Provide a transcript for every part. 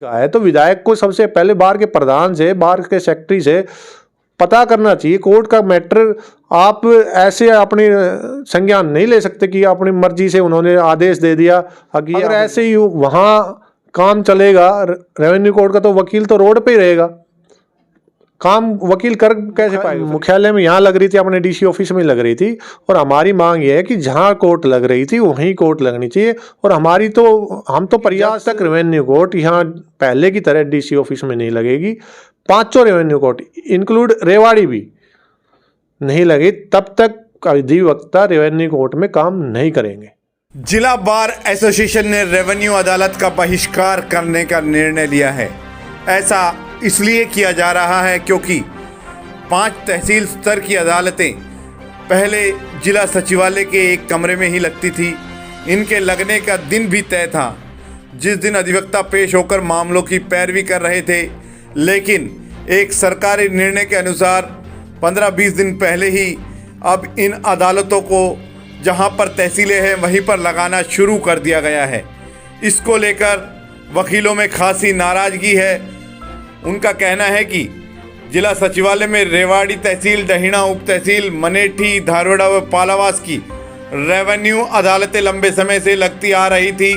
है तो विधायक को सबसे पहले बार के प्रधान से, बार के सेक्रेटरी से पता करना चाहिए। कोर्ट का मैटर आप ऐसे अपनी संज्ञान नहीं ले सकते कि अपनी मर्जी से उन्होंने आदेश दे दिया। अगर ऐसे ही वहाँ काम चलेगा रेवेन्यू कोर्ट का, तो वकील तो रोड पे ही रहेगा, काम वकील कर कैसे पाएगा। मुख्यालय में यहाँ लग रही थी, अपने डीसी ऑफिस में लग रही थी, और हमारी मांग ये है कि जहाँ कोर्ट लग रही थी वहीं कोर्ट लगनी चाहिए। और हम तो प्रयास तक रेवेन्यू कोर्ट यहाँ पहले की तरह डीसी ऑफिस में नहीं लगेगी, पांचों रेवेन्यू कोर्ट इंक्लूड रेवाड़ी भी नहीं लगे, तब तक अधिवक्ता रेवेन्यू कोर्ट में काम नहीं करेंगे। जिला बार एसोसिएशन ने रेवेन्यू अदालत का बहिष्कार करने का निर्णय लिया है। ऐसा इसलिए किया जा रहा है क्योंकि 5 तहसील स्तर की अदालतें पहले जिला सचिवालय के एक कमरे में ही लगती थी। इनके लगने का दिन भी तय था, जिस दिन अधिवक्ता पेश होकर मामलों की पैरवी कर रहे थे। लेकिन एक सरकारी निर्णय के अनुसार 15-20 दिन पहले ही अब इन अदालतों को जहां पर तहसीलें हैं वहीं पर लगाना शुरू कर दिया गया है। इसको लेकर वकीलों में खासी नाराज़गी है। उनका कहना है कि जिला सचिवालय में रेवाड़ी तहसील, डहिना उप तहसील, मनेठी, धारवाड़ा व पालावास की रेवेन्यू अदालतें लंबे समय से लगती आ रही थी।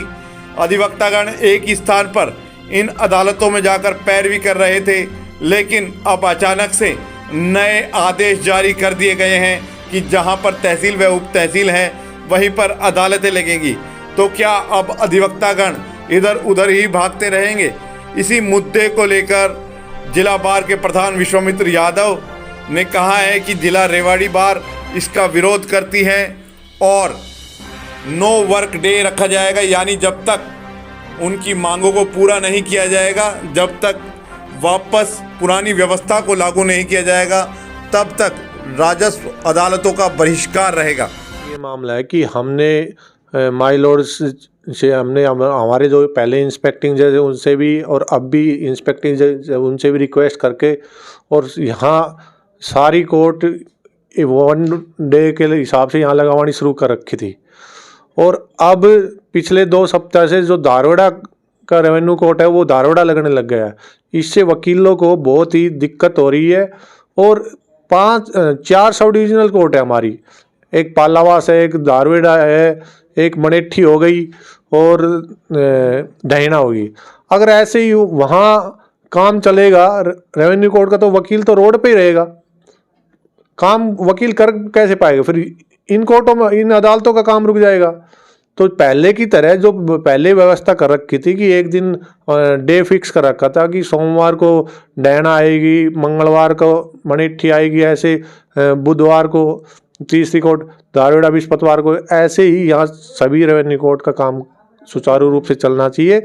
अधिवक्तागण एक ही स्थान पर इन अदालतों में जाकर पैरवी कर रहे थे, लेकिन अब अचानक से नए आदेश जारी कर दिए गए हैं कि जहां पर तहसील व उप तहसील है वहीं पर अदालतें लगेंगी। तो क्या अब अधिवक्तागण इधर उधर ही भागते रहेंगे? इसी मुद्दे को लेकर जिला बार के प्रधान विश्वामित्र यादव ने कहा है कि जिला रेवाड़ी बार इसका विरोध करती है और नो वर्क डे रखा जाएगा, यानी जब तक उनकी मांगों को पूरा नहीं किया जाएगा, जब तक वापस पुरानी व्यवस्था को लागू नहीं किया जाएगा, तब तक राजस्व अदालतों का बहिष्कार रहेगा। ये मामला है कि हमने माय लॉर्ड्स से हमारे जो पहले इंस्पेक्टिंग जज उनसे भी और अब भी इंस्पेक्टिंग जज उनसे भी रिक्वेस्ट करके, और यहाँ सारी कोर्ट 1 डे के हिसाब से यहाँ लगवानी शुरू कर रखी थी। और अब पिछले 2 सप्ताह से जो धारवाड़ा का रेवेन्यू कोर्ट है वो धारवाड़ा लगने लग गया है। इससे वकीलों को बहुत ही दिक्कत हो रही है। और 4 सब डिविजनल कोर्ट है हमारी, एक पालावास है, एक धारवाड़ा है, एक मनेठी हो गई और डहिना होगी। अगर ऐसे ही वहाँ काम चलेगा रेवेन्यू कोर्ट का, तो वकील तो रोड पे ही रहेगा, काम वकील कर कैसे पाएगा। फिर इन कोर्टों में, इन अदालतों का काम रुक जाएगा। तो पहले की तरह जो पहले व्यवस्था कर रखी थी कि एक दिन डे फिक्स कर रखा था कि सोमवार को डैना आएगी, मंगलवार को मनेठी आएगी, ऐसे बुधवार को तीसरी कोर्ट, धारवाड़ा बृहस्पतिवार को, ऐसे ही यहाँ सभी रेवेन्यू कोर्ट का काम सुचारू रूप से चलना चाहिए,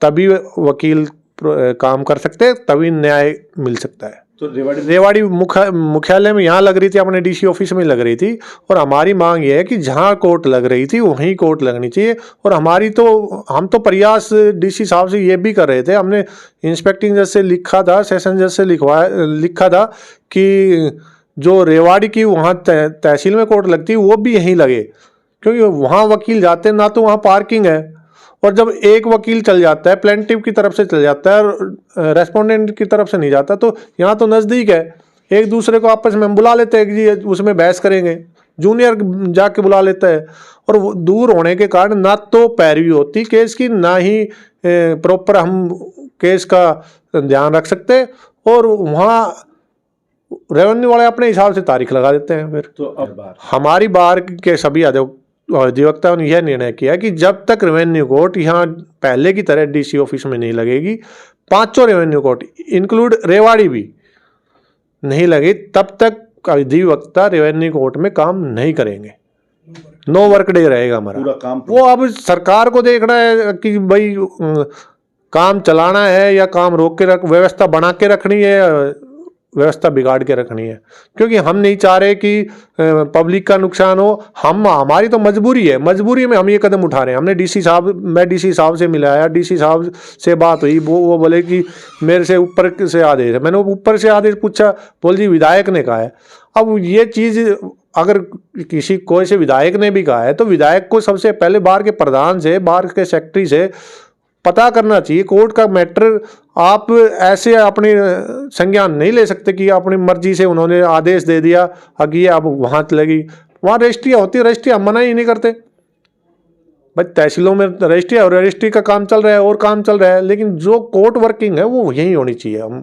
तभी वकील काम कर सकते हैं, तभी न्याय मिल सकता है। तो रेवाड़ी मुख्यालय में यहाँ लग रही थी, अपने डीसी ऑफिस में लग रही थी, और हमारी मांग ये है कि जहाँ कोर्ट लग रही थी वहीं कोर्ट लगनी चाहिए। और हम तो प्रयास डीसी साहब से ये भी कर रहे थे, हमने इंस्पेक्टिंग जज से लिखा था, सेशन जज से लिखा था कि जो रेवाड़ी की वहाँ तहसील में कोर्ट लगती है वो भी यहीं लगे, क्योंकि वहाँ वकील जाते हैं ना, तो वहाँ पार्किंग है। और जब एक वकील चल जाता है, प्लेंटिव की तरफ से चल जाता है और रेस्पोंडेंट की तरफ से नहीं जाता, तो यहाँ तो नज़दीक है, एक दूसरे को आपस में बुला लेते हैं कि जी उसमें बहस करेंगे, जूनियर जाके बुला लेता है। और वो दूर होने के कारण ना तो पैरवी होती केस की, ना ही प्रॉपर हम केस का ध्यान रख सकते, और वहाँ रेवेन्यू वाले अपने हिसाब से तारीख लगा देते हैं। फिर तो अब हमारी बार के सभी अधिवक्ताओं ने यह निर्णय किया कि जब तक रेवेन्यू कोर्ट यहाँ पहले की तरह डीसी ऑफिस में नहीं लगेगी, पांचों रेवेन्यू कोर्ट इंक्लूड रेवाड़ी भी नहीं लगे, तब तक अधिवक्ता रेवेन्यू कोर्ट में काम नहीं करेंगे। नो वर्क डे रहेगा हमारा पूरा काम। वो अब सरकार को देखना है कि भाई काम चलाना है या काम रोक के व्यवस्था बना के रखनी है, व्यवस्था बिगाड़ के रखनी है। क्योंकि हम नहीं चाह रहे कि पब्लिक का नुकसान हो। हमारी तो मजबूरी है, मजबूरी में हम ये कदम उठा रहे हैं। मैं डीसी साहब से मिलाया, डीसी साहब से बात हुई, वो बोले कि मेरे से ऊपर से आदेश है। मैंने ऊपर से आदेश पूछा, बोल जी विधायक ने कहा है। अब ये चीज़ अगर कोई से विधायक ने भी कहा है, तो विधायक को सबसे पहले बार के प्रधान से, बार के सेक्रेटरी से पता करना चाहिए। कोर्ट का मैटर आप ऐसे अपने संज्ञान नहीं ले सकते कि अपनी मर्जी से उन्होंने आदेश दे दिया अगी अब वहाँ चलेगी। वहाँ रजिस्ट्रियाँ होती है, रजिस्ट्री हम मना ही नहीं करते भाई, तहसीलों में रजिस्ट्री और रजिस्ट्री का काम चल रहा है और काम चल रहा है, लेकिन जो कोर्ट वर्किंग है वो यही होनी चाहिए। हम